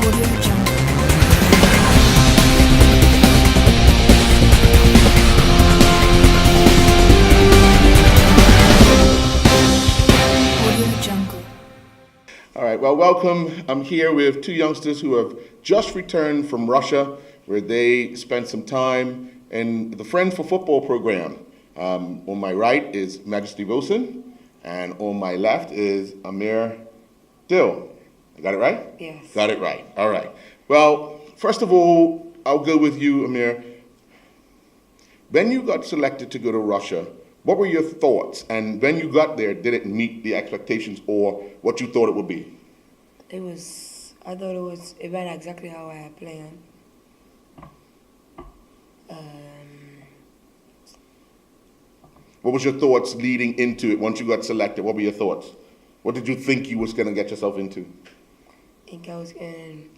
All right, well, welcome. I'm here with two youngsters who have just returned from Russia, where they spent some time in the Friends for Football program. On my right is Majesty and on my left is Amir Dill. I got it right? Yes. Got it right. All right. Well, first of all, I'll go with you, Amir. When you got selected to go to Russia, what were your thoughts? And when you got there, did it meet the expectations or what you thought it would be? I thought it went exactly how I had planned. What was your thoughts leading into it once you got selected? What were your thoughts? What did you think you was going to get yourself into? I think I was going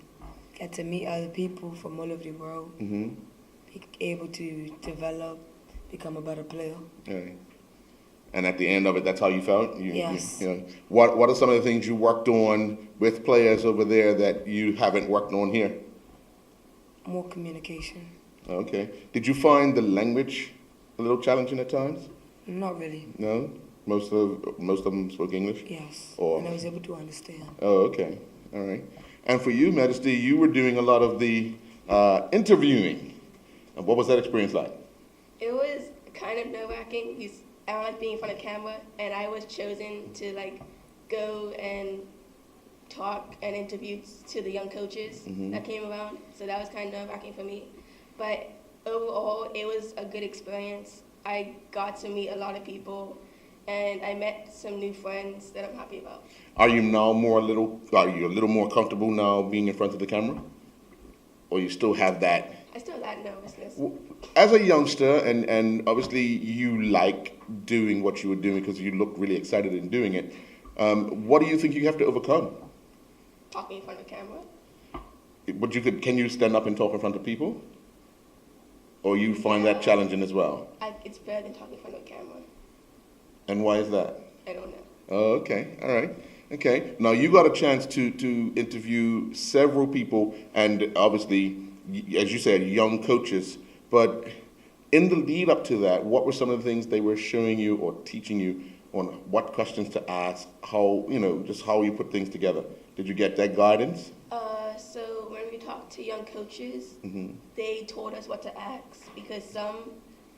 to get to meet other people from all over the world, be able to develop, become a better player. Okay. And at the end of it, that's how you felt? Yes. What are some of the things you worked on with players over there that you haven't worked on here? More communication. Okay. Did you find the language a little challenging at times? Not really. No? Most of them spoke English? Yes. Or? And I was able to understand. Oh, okay. All right. And for you, Majesty, you were doing a lot of the interviewing. What was that experience like? It was kind of nerve-wracking because I don't like being in front of camera, and I was chosen to go and talk and interview to the young coaches that came around. So that was kind of nerve-wracking for me. But overall, it was a good experience. I got to meet a lot of people, and I met some new friends that I'm happy about. Are you a little more comfortable now being in front of the camera? Or you still have that? I still have that nervousness. As a youngster, and obviously you like doing what you were doing because you look really excited in doing it, what do you think you have to overcome? Talking in front of the camera. But can you stand up and talk in front of people? Or you find that challenging as well? It's better than talking in front of the camera. And why is that? I don't know. Oh, okay. All right. Okay. Now, you got a chance to interview several people, and obviously, as you said, young coaches. But in the lead up to that, what were some of the things they were showing you or teaching you on what questions to ask, how, just how you put things together? Did you get that guidance? So when we talked to young coaches, they told us what to ask because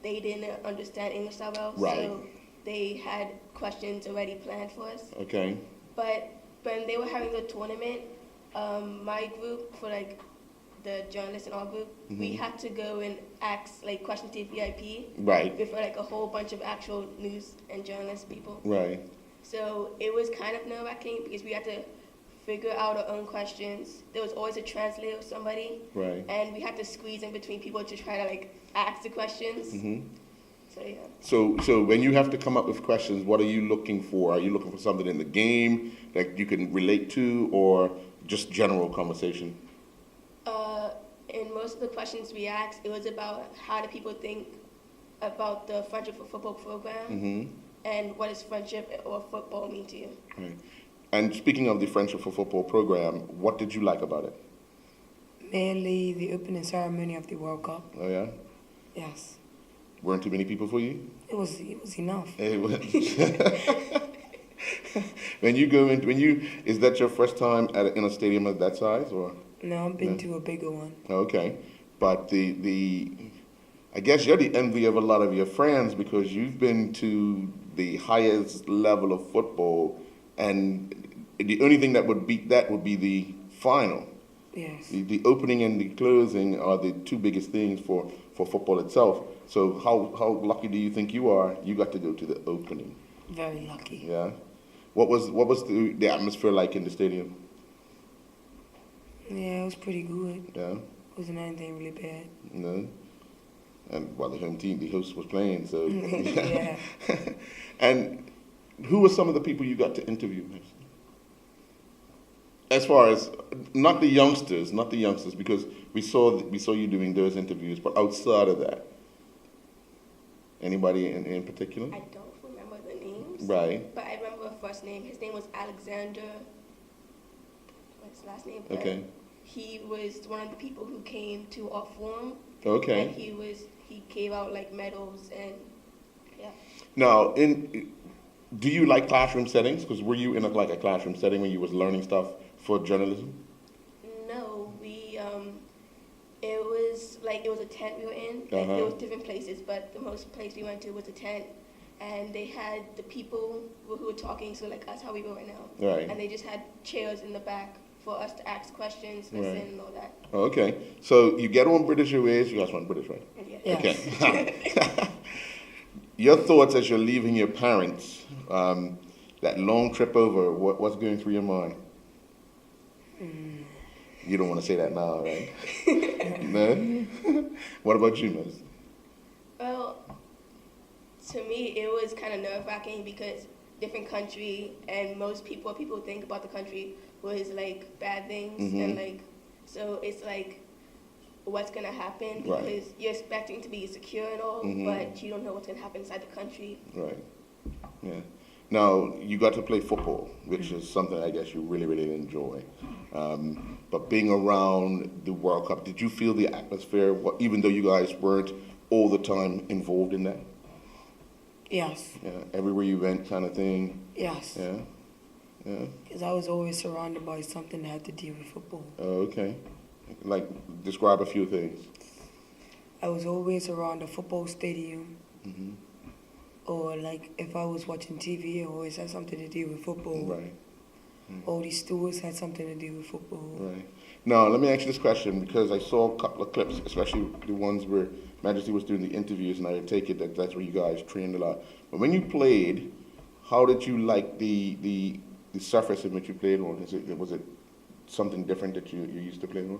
they didn't understand English that well. Right. So they had questions already planned for us. Okay. But when they were having the tournament, my group, for the journalists in our group, we had to go and ask questions to VIP. Right. Before a whole bunch of actual news and journalist people. Right. So it was kind of nerve-wracking because we had to figure out our own questions. There was always a translator or somebody. Right. And we had to squeeze in between people to try to ask the questions. So yeah. So when you have to come up with questions, what are you looking for? Are you looking for something in the game that you can relate to, or just general conversation? In most of the questions we asked, it was about how do people think about the Friendship for Football program, and what does friendship or football mean to you? Right. And speaking of the Friendship for Football program, what did you like about it? Mainly the opening ceremony of the World Cup. Oh yeah? Yes. Weren't too many people for you? It was enough. It was. Is that your first time in a stadium of that size, or? No, I've been to a bigger one. Okay, but I guess you're the envy of a lot of your friends because you've been to the highest level of football, and the only thing that would beat that would be the final. Yes. The opening and the closing are the two biggest things for football itself. So how lucky do you think you are? You got to go to the opening. Very lucky. Yeah. What was the atmosphere like in the stadium? Yeah, it was pretty good. Yeah. It wasn't anything really bad. No. And while the host was playing, so. Yeah. And who were some of the people you got to interview? As far as not the youngsters, because we saw you doing those interviews, but outside of that, anybody in particular? I don't remember the names. Right. But I remember a first name. His name was Alexander. What's his last name? Okay. he was one of the people who came to our forum. Okay. And he gave out like medals and yeah. Now, do you like classroom settings? Because were you in a classroom setting when you was learning stuff for journalism? No, it was a tent we were in. Like, Uh-huh. there was different places, but the most place we went to was a tent, and they had the people who were talking, so like us, how we go right now. Right. And they just had chairs in the back for us to ask questions, listen, Right. and all that. Oh, okay. So you get on British Airways. You guys want British, right? Yeah. Yes. Okay. Your thoughts as you're leaving your parents, that long trip over, what's going through your mind? You don't want to say that now, right? No? What about you, Miss? Well, to me, it was kind of nerve-wracking because different country, and most people, what people think about the country was like bad things, and like, so it's like, what's gonna happen because Right. you're expecting to be secure and all, but you don't know what's gonna happen inside the country. Right. Yeah. Now, you got to play football, which is something I guess you really, really enjoy. But being around the World Cup, did you feel the atmosphere, even though you guys weren't all the time involved in that? Yes. Yeah. Everywhere you went kind of thing? Yes. Yeah. Yeah. Because I was always surrounded by something that had to deal with football. Oh, okay. Like, describe a few things. I was always around a football stadium. Or like if I was watching TV, it always had something to do with football. Right. All these stewards had something to do with football. Right. Now, let me ask you this question because I saw a couple of clips, especially the ones where Majesty was doing the interviews, and I take it that that's where you guys trained a lot. But when you played, how did you like the surface in which you played on? Was it something different that you used to play on?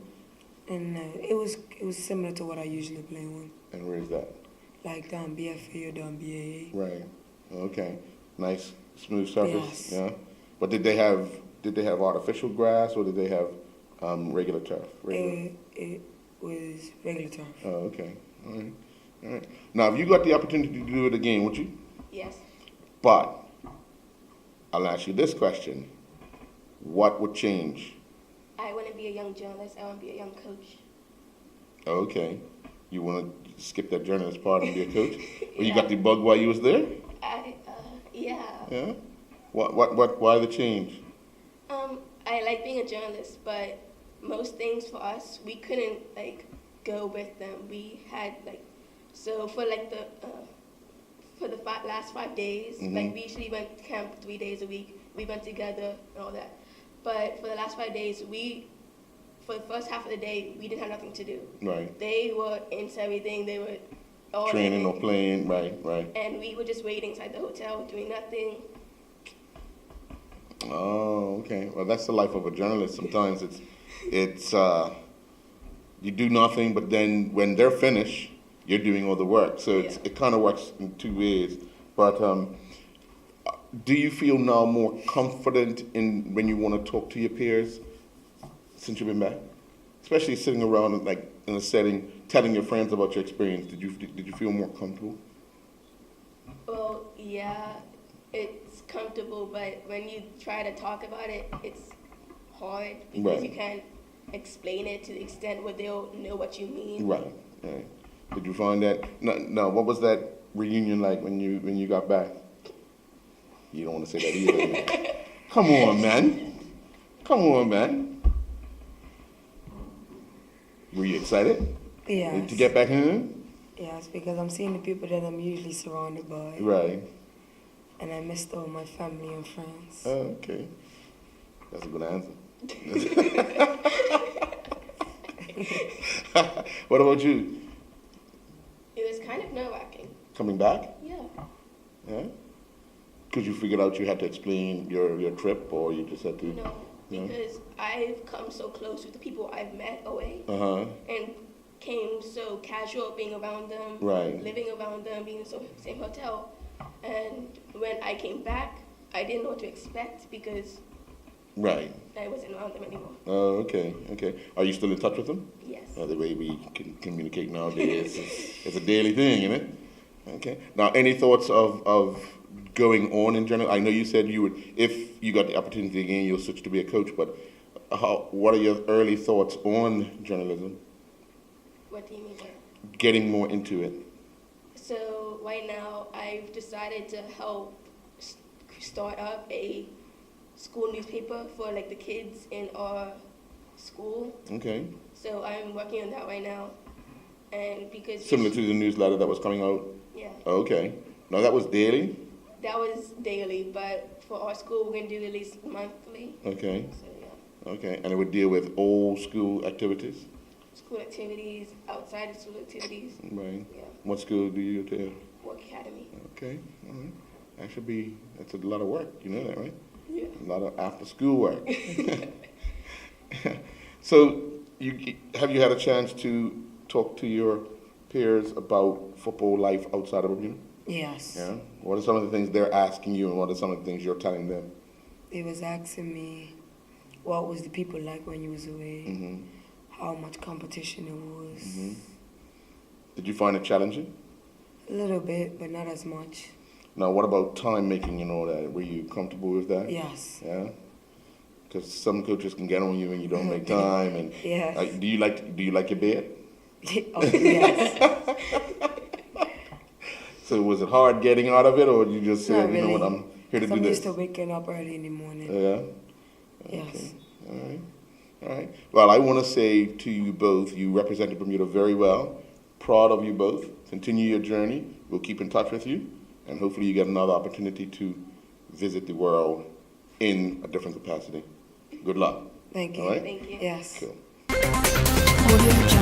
And it was similar to what I usually play on. And where is that? Like down BFA or down BAA. Right. Okay. Nice smooth surface. Yes. Yeah. But did they have artificial grass or did they have regular turf? Regular? It was regular turf. Oh, okay. All right. All right. Now, if you got the opportunity to do it again, would you? Yes. But I'll ask you this question: what would change? I want to be a young journalist. I want to be a young coach. Okay. You want to skip that journalist part and be a coach? Or you Yeah. got the bug while you was there? Yeah. Yeah. Why the change? I like being a journalist, but most things for us, we couldn't like go with them. We had like, so for like the last 5 days, like we usually went to camp 3 days a week. We went together and all that. But for the last 5 days, for the first half of the day, we didn't have nothing to do. Right. They were into everything. They were all Training in or it. playing. Right. And we were just waiting inside the hotel, doing nothing. Oh, okay. Well, that's the life of a journalist. Sometimes it's you do nothing, but then when they're finished, you're doing all the work. So it kind of works in two ways. But do you feel now more confident in when you want to talk to your peers since you've been back, especially sitting around like in a setting, telling your friends about your experience? Did you feel more comfortable? Well, yeah, it's comfortable, but when you try to talk about it, it's hard because Right. you can't explain it to the extent where they'll know what you mean. Right. Right. Did you find that? No. What was that reunion like when you got back? You don't want to say that either. Come on, man. Come on, man. Were you excited Yes. to get back in? Yes, because I'm seeing the people that I'm usually surrounded by. Right. And I missed all my family and friends. Oh, okay. That's a good answer. What about you? It was kind of nerve-wracking. Coming back? Yeah. Yeah. Because you figured out you had to explain your trip, or you just had to. No, because I've come so close with the people I've met away and came so casual being around them, Right. living around them, being in the same hotel. And when I came back, I didn't know what to expect because Right. I wasn't around them anymore. Oh, okay. Are you still in touch with them? Yes. The way we can communicate nowadays, it's a daily thing, isn't it? Okay. Now, any thoughts of going on in general? I know you said you would, if you got the opportunity again, you'll switch to be a coach. But what are your early thoughts on journalism? What do you mean by that? Getting more into it. So right now, I've decided to help start up a school newspaper for like the kids in our school. Okay. So I'm working on that right now, and because Similar to the newsletter that was coming out. yeah, Okay. Now that was daily. that was daily, but for our school, we're gonna do at least monthly. Okay. So yeah, Okay. And it would deal with all school activities. school activities, outside of school activities. Right. Yeah, What school do you attend? work academy. Okay. All right. That's a lot of work. You know that, right? Yeah. A lot of after school work. So, have you had a chance to talk to your peers about football life outside of Bermuda? Yes. Yeah. What are some of the things they're asking you, and what are some of the things you're telling them? They was asking me what was the people like when you was away, Mm-hmm. how much competition it was. Mm-hmm. Did you find it challenging? A little bit, but not as much. Now, what about time making and all that? Were you comfortable with that? Yes. Yeah. Because some coaches can get on you and you don't make time. And Yes. do you like your bed? Oh, yes. So was it hard getting out of it, or you just said, Not you know what, really. I'm here to do I'm this? used to waking up early in the morning. Yeah. Yes. All right. All right. Well, I want to say to you both, you represented Bermuda very well. Proud of you both. Continue your journey. We'll keep in touch with you, and hopefully you get another opportunity to visit the world in a different capacity. Good luck. Thank you. All right. Thank you. Yes. Cool. Audio